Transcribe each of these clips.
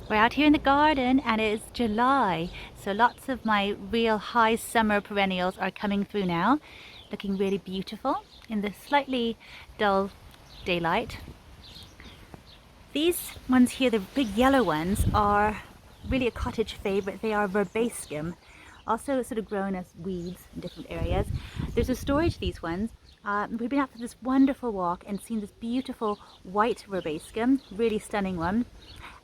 We're out here in the garden and it's July, so lots of my real high summer perennials are coming through now, looking really beautiful in the slightly dull daylight. These ones here, the big yellow ones, are really a cottage favorite. They are verbascum, also sort of grown as weeds in different areas. There's a storage, these ones. We've been out for this wonderful walk and seen this beautiful white verbascum, really stunning one.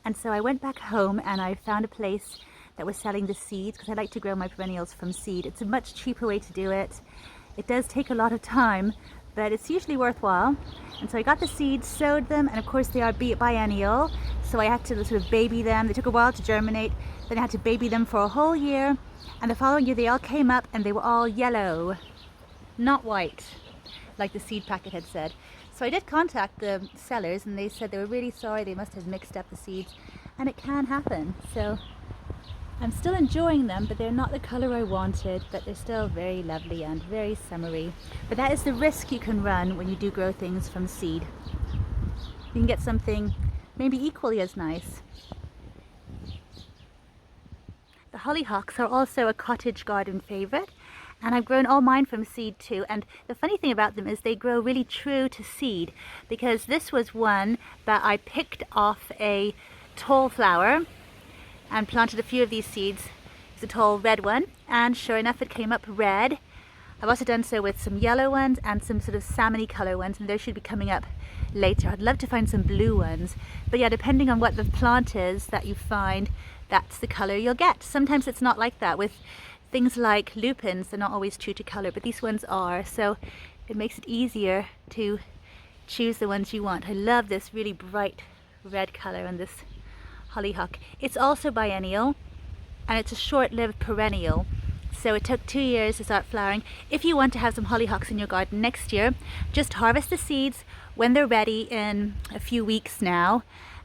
And so I went back home and I found a place that was selling the seeds, because I like to grow my perennials from seed. It's a much cheaper way to do it. It does take a lot of time, but it's usually worthwhile. And so I got the seeds, sowed them, and of course they are biennial, so I had to sort of baby them. They took a while to germinate, then I had to baby them for a whole year, and the following year they all came up and they were all yellow, not white, like the seed packet had said. So I did contact the sellers and they said they were really sorry, they must have mixed up the seeds, and it can happen. So I'm still enjoying them, but they're not the colour I wanted, but they're still very lovely and very summery. But that is the risk you can run when you do grow things from seed. You can get something maybe equally as nice. The hollyhocks are also a cottage garden favourite, and I've grown all mine from seed too. And the funny thing about them is they grow really true to seed, because this was one that I picked off a tall flower and planted a few of these seeds. It's a tall red one, and sure enough it came up red. I've also done so with some yellow ones and some sort of salmony colour ones, and those should be coming up later. I'd love to find some blue ones, but yeah, depending on what the plant is that you find, that's the colour you'll get. Sometimes it's not like that. With things like lupins, they're not always true to colour, but these ones are, so it makes it easier to choose the ones you want. I love this really bright red colour on this hollyhock. It's also biennial, and it's a short-lived perennial, so it took 2 years to start flowering. If you want to have some hollyhocks in your garden next year, just harvest the seeds when they're ready in a few weeks now,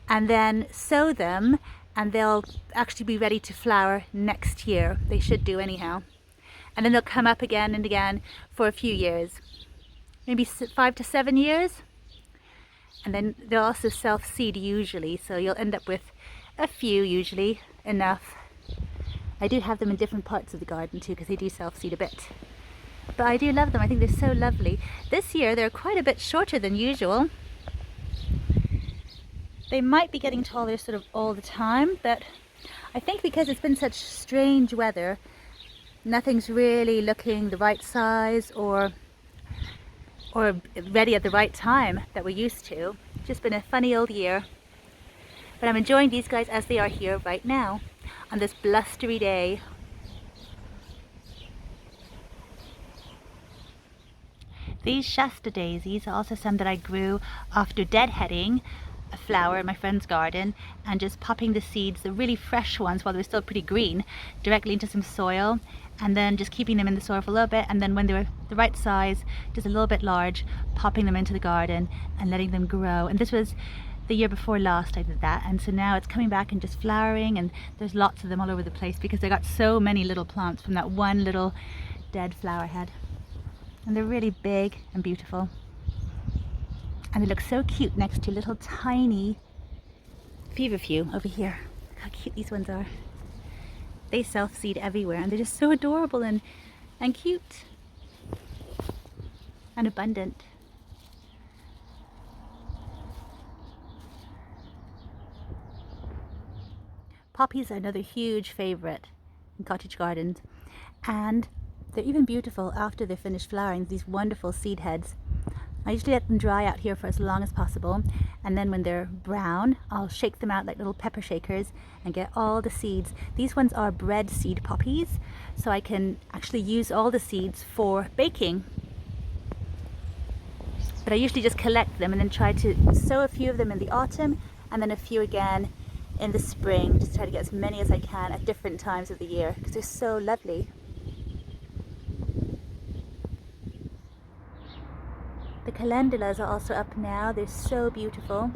and then sow them, and they'll actually be ready to flower next year. They should do anyhow. And then they'll come up again and again for a few years, maybe 5 to 7 years. And then they'll also self-seed usually, so you'll end up with a few, usually enough. I do have them in different parts of the garden too, because they do self-seed a bit. But I do love them. I think they're so lovely. This year they're quite a bit shorter than usual. They might be getting taller sort of all the time, but I think because it's been such strange weather, nothing's really looking the right size or ready at the right time that we're used to. It's just been a funny old year. But I'm enjoying these guys as they are here right now on this blustery day. These Shasta daisies are also some that I grew after deadheading a flower in my friend's garden and just popping the seeds, the really fresh ones while they were still pretty green, directly into some soil, and then just keeping them in the soil for a little bit, and then when they were the right size, just a little bit large, popping them into the garden and letting them grow. And this was the year before last I did that, and so now it's coming back and just flowering, and there's lots of them all over the place because I got so many little plants from that one little dead flower head. And they're really big and beautiful. And they look so cute next to little tiny feverfew over here. Look how cute these ones are. They self-seed everywhere, and they're just so adorable and cute and abundant. Poppies are another huge favourite in cottage gardens, and they're even beautiful after they're finished flowering, these wonderful seed heads. I usually let them dry out here for as long as possible, and then when they're brown, I'll shake them out like little pepper shakers and get all the seeds. These ones are bread seed poppies, so I can actually use all the seeds for baking. But I usually just collect them and then try to sow a few of them in the autumn, and then a few again in the spring. Just try to get as many as I can at different times of the year, because they're so lovely. The calendulas are also up now. They're so beautiful.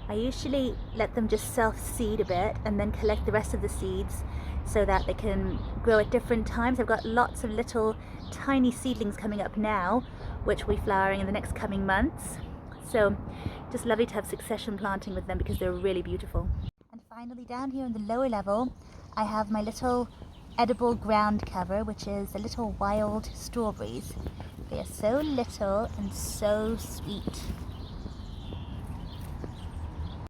I usually let them just self-seed a bit and then collect the rest of the seeds so that they can grow at different times. I've got lots of little tiny seedlings coming up now, which will be flowering in the next coming months. So just lovely to have succession planting with them because they're really beautiful. And Finally, down here in the lower level, I have my little edible ground cover, which is the little wild strawberries. They are so little and so sweet.